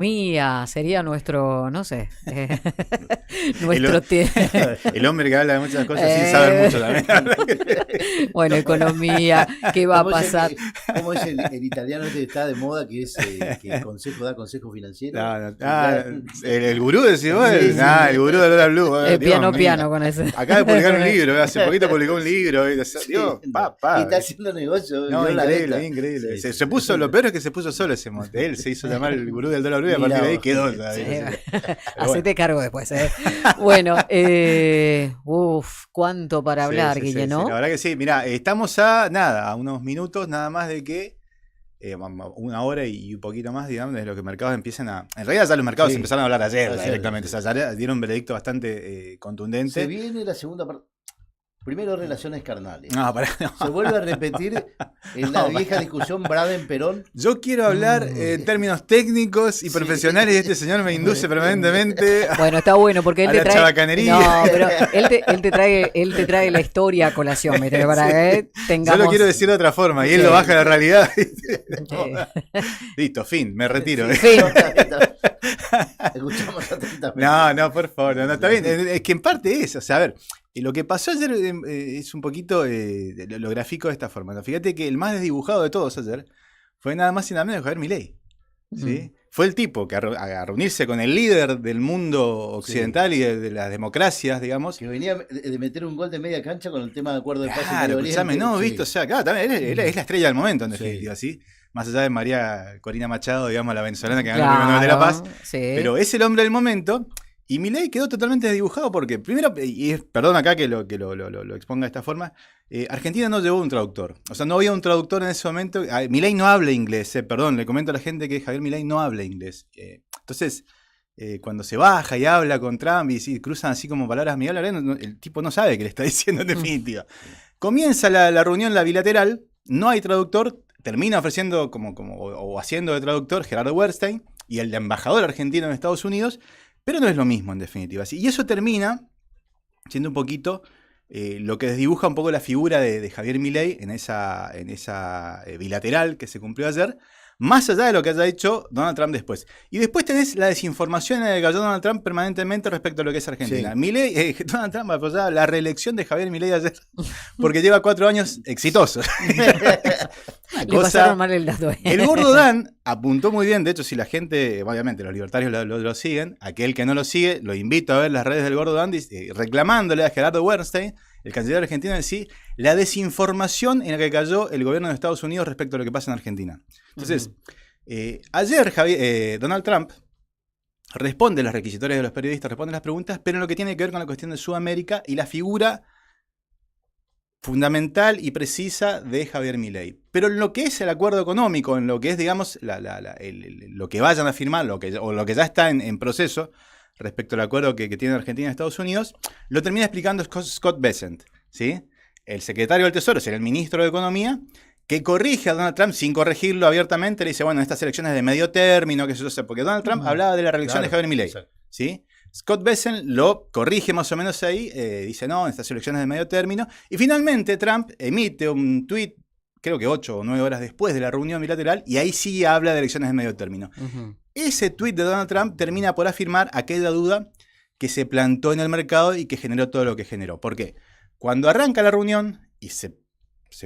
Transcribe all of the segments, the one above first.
Mía, sería nuestro, no sé, El, nuestro... el hombre que habla de muchas cosas sin saber mucho también. Bueno, economía, ¿qué va a pasar? ¿Cómo es el italiano este que está de moda, que es que el consejo da consejo financiero? No, el gurú decís vos, el gurú de Lola Blue. Piano con ese. Acaba de publicar un libro, hace poquito publicó un libro. Dios, y está haciendo negocio. No, increíble. Se puso, lo peor es que se puso solo ese monte. Él se hizo llamar el gurú del dólar blue y a partir de ahí quedó. Hacete cargo después, ¿eh? Bueno, cuánto para hablar, Guille, ¿no? La verdad que sí. Mirá, estamos a unos minutos nada más de que una hora y un poquito más, digamos, de lo que los mercados empiezan a... En realidad ya los mercados empezaron a hablar ayer directamente. O sea, ya dieron un veredicto bastante contundente. Se viene la segunda parte. Primero, relaciones carnales. No. Se vuelve a repetir en la vieja discusión Braden-Perón. Yo quiero hablar en términos técnicos y profesionales y este señor me induce permanentemente Bueno, está bueno porque él te trae... chabacanería. No, pero él te trae la historia a colación, para que tengamos... Yo lo quiero decir de otra forma y él lo baja a la realidad. Listo, fin, me retiro. Fin. Escuchamos atentamente. No, por favor, no, está bien. Es que en parte es, o sea, a ver, lo que pasó ayer es un poquito, lo grafico de esta forma, ¿no? Fíjate que el más desdibujado de todos ayer fue nada más y nada menos que Javier Milei, ¿sí? Fue el tipo que a reunirse con el líder del mundo occidental y de las democracias, digamos. Que venía de meter un gol de media cancha con el tema de acuerdo de paz. Claro, escuchame, visto, o sea, claro, también es la estrella del momento, en definitiva, ¿sí? Más allá de María Corina Machado, digamos, la venezolana que ganó el Premio Nobel de la Paz. Sí. Pero es el hombre del momento. Y Milei quedó totalmente desdibujado porque, primero, perdón acá que lo exponga de esta forma, Argentina no llevó un traductor. O sea, no había un traductor en ese momento. Milei no habla inglés, perdón, le comento a la gente que Javier Milei no habla inglés. Entonces, cuando se baja y habla con Trump y cruzan así como palabras amigables, el tipo no sabe qué le está diciendo en definitiva. Comienza la reunión, la bilateral, no hay traductor, termina ofreciendo o haciendo de traductor Gerardo Werstein y el embajador argentino en Estados Unidos. Pero no es lo mismo, en definitiva. Y eso termina siendo un poquito lo que desdibuja un poco la figura de Javier Milei en esa bilateral que se cumplió ayer, más allá de lo que haya hecho Donald Trump después. Y después tenés la desinformación en la que cayó Donald Trump permanentemente respecto a lo que es Argentina. Sí. Donald Trump apoyaba la reelección de Javier Milei ayer porque lleva 4 años exitosos. Le pasaron mal el dato. El gordo Dan apuntó muy bien, de hecho si la gente, obviamente los libertarios lo siguen, aquel que no lo sigue, lo invito a ver las redes del gordo Dan reclamándole a Gerardo Bernstein, el canciller argentino, en sí, la desinformación en la que cayó el gobierno de Estados Unidos respecto a lo que pasa en Argentina. Entonces, ayer Donald Trump responde las requisitorias de los periodistas, responde las preguntas, pero en lo que tiene que ver con la cuestión de Sudamérica y la figura fundamental y precisa de Javier Milei. Pero en lo que es el acuerdo económico, en lo que es, digamos, lo que vayan a firmar, lo que ya está en proceso respecto al acuerdo que tiene Argentina y Estados Unidos, lo termina explicando Scott Bessent, ¿sí? El secretario del Tesoro, será el ministro de Economía, que corrige a Donald Trump sin corregirlo abiertamente, le dice, bueno, estas elecciones de medio término, que eso, porque Donald Trump hablaba de la reelección de Javier Milei, ¿sí? Scott Bessent lo corrige más o menos ahí, dice no, en estas elecciones de medio término, y finalmente Trump emite un tuit, creo que 8 o 9 horas después de la reunión bilateral, y ahí sí habla de elecciones de medio término. Ese tuit de Donald Trump termina por afirmar aquella duda que se plantó en el mercado y que generó todo lo que generó. ¿Por qué? Cuando arranca la reunión y se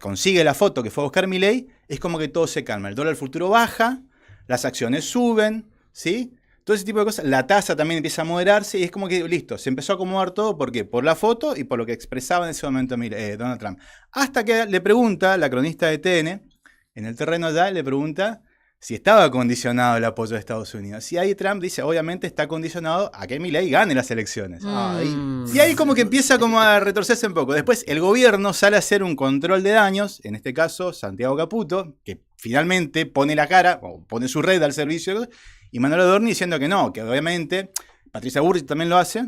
consigue la foto que fue a buscar Milei, es como que todo se calma, el dólar futuro baja, las acciones suben, ¿sí? Todo ese tipo de cosas, la tasa también empieza a moderarse y es como que listo, se empezó a acomodar todo, ¿por qué? Por la foto y por lo que expresaba en ese momento Donald Trump. Hasta que le pregunta, la cronista de TN, en el terreno allá, le pregunta si estaba condicionado el apoyo de Estados Unidos. Y ahí Trump dice, obviamente está condicionado a que Milei gane las elecciones. Y ahí como que empieza como a retorcerse un poco. Después el gobierno sale a hacer un control de daños, en este caso Santiago Caputo, que finalmente pone la cara, o pone su red al servicio, y Manuel Adorni diciendo que no, que obviamente, Patricia Bullrich también lo hace,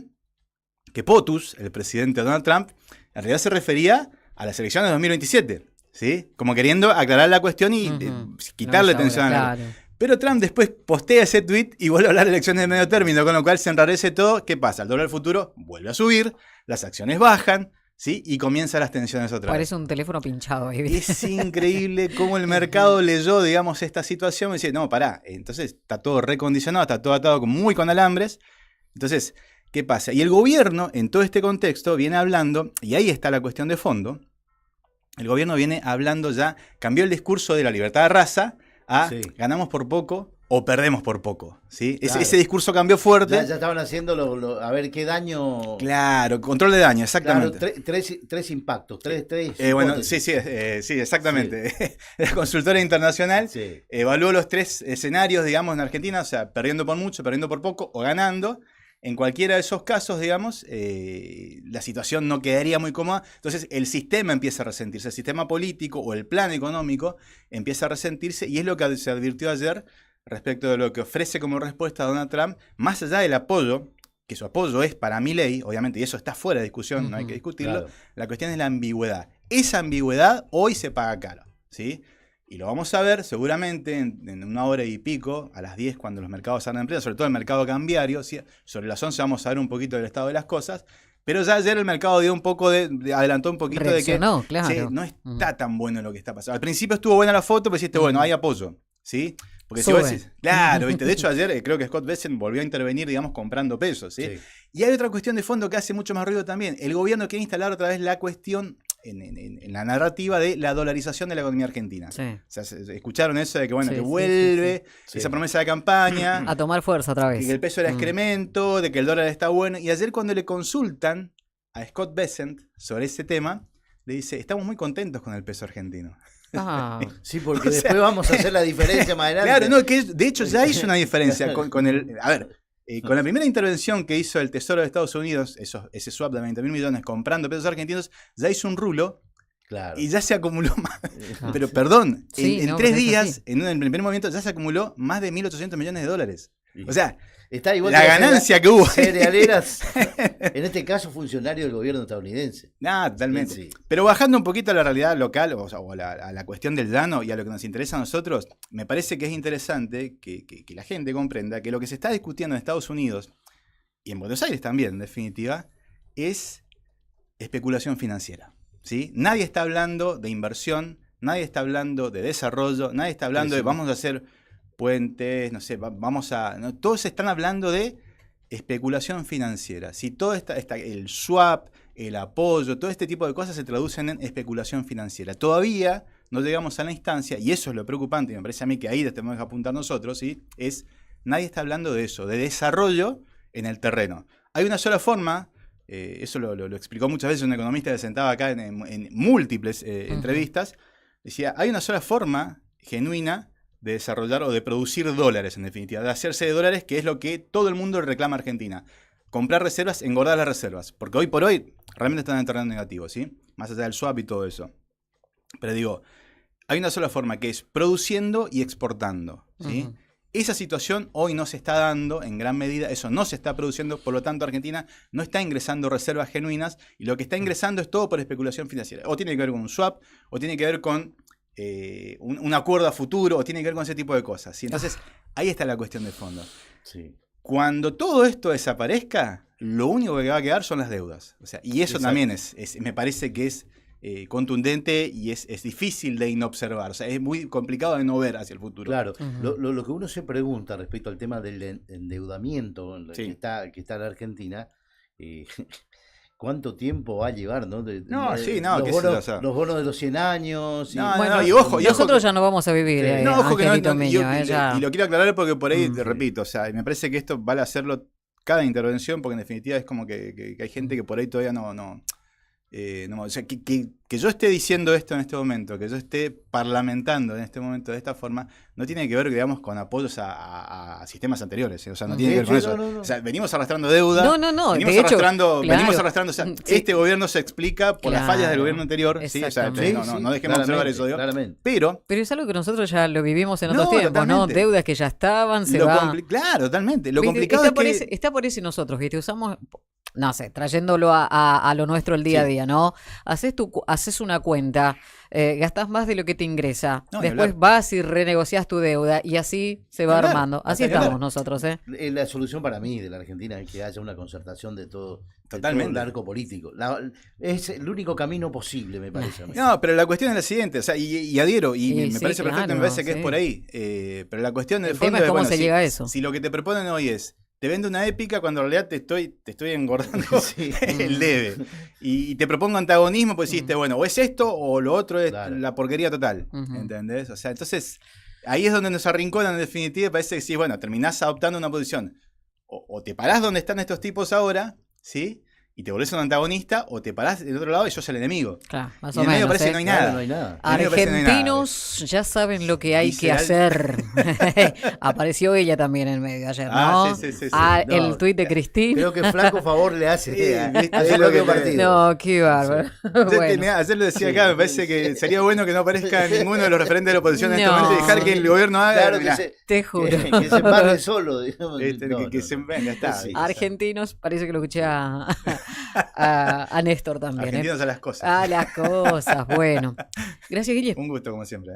que POTUS, el presidente de Donald Trump, en realidad se refería a las elecciones de 2027, ¿sí? Como queriendo aclarar la cuestión y quitarle tensión a la... Pero Trump después postea ese tweet y vuelve a hablar de elecciones de medio término, con lo cual se enrarece todo. ¿Qué pasa? El dólar futuro vuelve a subir, las acciones bajan, ¿sí? Y comienzan las tensiones otra vez. Parece un teléfono pinchado ahí. ¿viste? Es increíble cómo el mercado leyó, digamos, esta situación y dice, no, pará, entonces está todo recondicionado, está todo atado muy con alambres. Entonces, ¿qué pasa? Y el gobierno, en todo este contexto, viene hablando, y ahí está la cuestión de fondo, el gobierno viene hablando ya, cambió el discurso de la libertad de raza a ganamos por poco o perdemos por poco, ¿sí? Claro. Ese discurso cambió fuerte. Ya estaban haciendo a ver qué daño. Claro, control de daño, exactamente. Claro, tres impactos, tres bueno, hipótesis. sí, exactamente. Sí. La consultora internacional evaluó los 3 escenarios, digamos, en Argentina, o sea, perdiendo por mucho, perdiendo por poco o ganando. En cualquiera de esos casos, digamos, la situación no quedaría muy cómoda. Entonces, el sistema empieza a resentirse. El sistema político o el plan económico empieza a resentirse. Y es lo que se advirtió ayer respecto de lo que ofrece como respuesta Donald Trump, más allá del apoyo, que su apoyo es para Milei, obviamente, y eso está fuera de discusión, no hay que discutirlo. Claro. La cuestión es la ambigüedad. Esa ambigüedad hoy se paga caro, ¿sí? Y lo vamos a ver seguramente en 1 hora y pico, a las 10, cuando los mercados abran empresa, sobre todo el mercado cambiario, ¿sí? Sobre las 11 vamos a ver un poquito del estado de las cosas, pero ya ayer el mercado dio un poco adelantó un poquito reaccionó, de que claro. Sí, no está tan bueno lo que está pasando. Al principio estuvo buena la foto, pero dijiste, bueno, hay apoyo, ¿sí? Porque si vos decís, claro, ¿viste? De hecho ayer creo que Scott Bessent volvió a intervenir, digamos, comprando pesos, ¿sí? Y hay otra cuestión de fondo que hace mucho más ruido también. El gobierno quiere instalar otra vez la cuestión en la narrativa de la dolarización de la economía argentina. Sí. O sea, escucharon eso de que, bueno, que vuelve esa promesa de campaña. A tomar fuerza otra vez. Que el peso era excremento, de que el dólar está bueno. Y ayer cuando le consultan a Scott Bessent sobre ese tema, le dice, estamos muy contentos con el peso argentino. Sí, porque después vamos a hacer la diferencia más adelante. Claro, no, que de hecho ya hizo una diferencia con el... A ver, con la primera intervención que hizo el Tesoro de Estados Unidos, ese swap de 20.000 millones comprando pesos argentinos, ya hizo un rulo y ya se acumuló más. Pero perdón, en 3 días, en el primer momento, ya se acumuló más de 1.800 millones de dólares. O sea, está igual la ganancia que hubo. Cerealeras, en este caso funcionario del gobierno estadounidense. Totalmente. Sí. Pero bajando un poquito a la realidad local, o a la cuestión del llano y a lo que nos interesa a nosotros, me parece que es interesante que la gente comprenda que lo que se está discutiendo en Estados Unidos, y en Buenos Aires también, en definitiva, es especulación financiera, ¿sí? Nadie está hablando de inversión, nadie está hablando de desarrollo, nadie está hablando de vamos a hacer puentes, no sé, todos están hablando de especulación financiera. Si todo el swap, el apoyo, todo este tipo de cosas se traducen en especulación financiera. Todavía no llegamos a la instancia, y eso es lo preocupante, y me parece a mí que ahí tenemos que apuntar nosotros, ¿sí? Nadie está hablando de eso, de desarrollo en el terreno. Hay una sola forma, eso lo explicó muchas veces un economista que sentaba acá en múltiples entrevistas, decía, hay una sola forma genuina de desarrollar o de producir dólares, en definitiva, de hacerse de dólares, que es lo que todo el mundo reclama a Argentina. Comprar reservas, engordar las reservas. Porque hoy por hoy realmente están en terreno negativo, ¿sí? Más allá del swap y todo eso. Pero digo, hay una sola forma, que es produciendo y exportando, ¿sí? Esa situación hoy no se está dando en gran medida, eso no se está produciendo, por lo tanto Argentina no está ingresando reservas genuinas, y lo que está ingresando es todo por especulación financiera. O tiene que ver con un swap, o tiene que ver con un acuerdo a futuro, o tiene que ver con ese tipo de cosas, ¿sí? Entonces, ahí está la cuestión de fondo. Sí. Cuando todo esto desaparezca, lo único que va a quedar son las deudas. O sea, y eso también me parece que es contundente y es difícil de inobservar. O sea, es muy complicado de no ver hacia el futuro. Claro, lo que uno se pregunta respecto al tema del endeudamiento que está en Argentina, ¿cuánto tiempo va a llevar? ¿No? Los bonos de los 100 años. Y nosotros ya no vamos a vivir. Ojo que y lo quiero aclarar porque por ahí, te repito, o sea, me parece que esto vale hacerlo cada intervención, porque en definitiva es como que hay gente que por ahí todavía no, o sea, que yo esté diciendo esto en este momento, que yo esté parlamentando en este momento de esta forma, no tiene que ver, digamos, con apoyos a sistemas anteriores, o sea, no tiene que ver con eso. O sea, venimos arrastrando deuda, venimos arrastrando, o sea, este gobierno se explica por las fallas del gobierno anterior, ¿sí? O sea, no dejemos de observar eso, digo. Pero es algo que nosotros ya lo vivimos en otros tiempos, ¿no? Deudas que ya estaban, Claro, totalmente. Lo complicado es que está por ese nosotros, que usamos no sé, trayéndolo a lo nuestro el día a día, ¿no? Haces una cuenta, gastás más de lo que te ingresa, No, ni después hablar. vas y renegociás tu deuda y así se va Ni hablar, armando. Así hasta ni hablar. estamos nosotros, ¿eh? La solución para mí de la Argentina es que haya una concertación de todo Totalmente. el arco político. Es el único camino posible, me parece a mí. No, pero la cuestión es la siguiente, o sea, y adhiero, y me sí, parece perfecto, claro, me parece que sí. es por ahí. Pero la cuestión del El fondo tema es cómo bueno, se llega a eso. si lo que te proponen hoy es, te vendo una épica cuando en realidad te estoy engordando Sí. el debe. Y te propongo antagonismo, pues dijiste, bueno, o es esto o lo otro es Claro. la porquería total. Ujú. ¿Entendés? O sea, entonces, ahí es donde nos arrinconan en definitiva, y parece que sí, bueno, terminás adoptando una posición. O te parás donde están estos tipos ahora, ¿sí? Y te volvés un antagonista, o te parás del otro lado y sos el enemigo. Claro, más Y o en el medio menos. parece que no hay Claro, nada. no hay nada. En el medio parece que no hay nada. Argentinos ya saben lo que hay Dice que al- hacer. Apareció ella también en medio ayer, ¿no? Ah, sí. No, El tuit de Cristina. Creo que flaco favor le hace Sí, a viste, su es lo propio que- partido. No, qué bárbaro. Bueno. Ayer lo decía acá, me parece que sería bueno que no aparezca ninguno de los referentes de la oposición en este No. momento y dejar que el gobierno haga. Claro que mirá, Te juro. que se pare solo. Digamos. que se venga, está. Sí. Argentinos, parece que lo escuché a Néstor también. Argentinos a las cosas. A las cosas, bueno. Gracias, Guille. Un gusto, como siempre.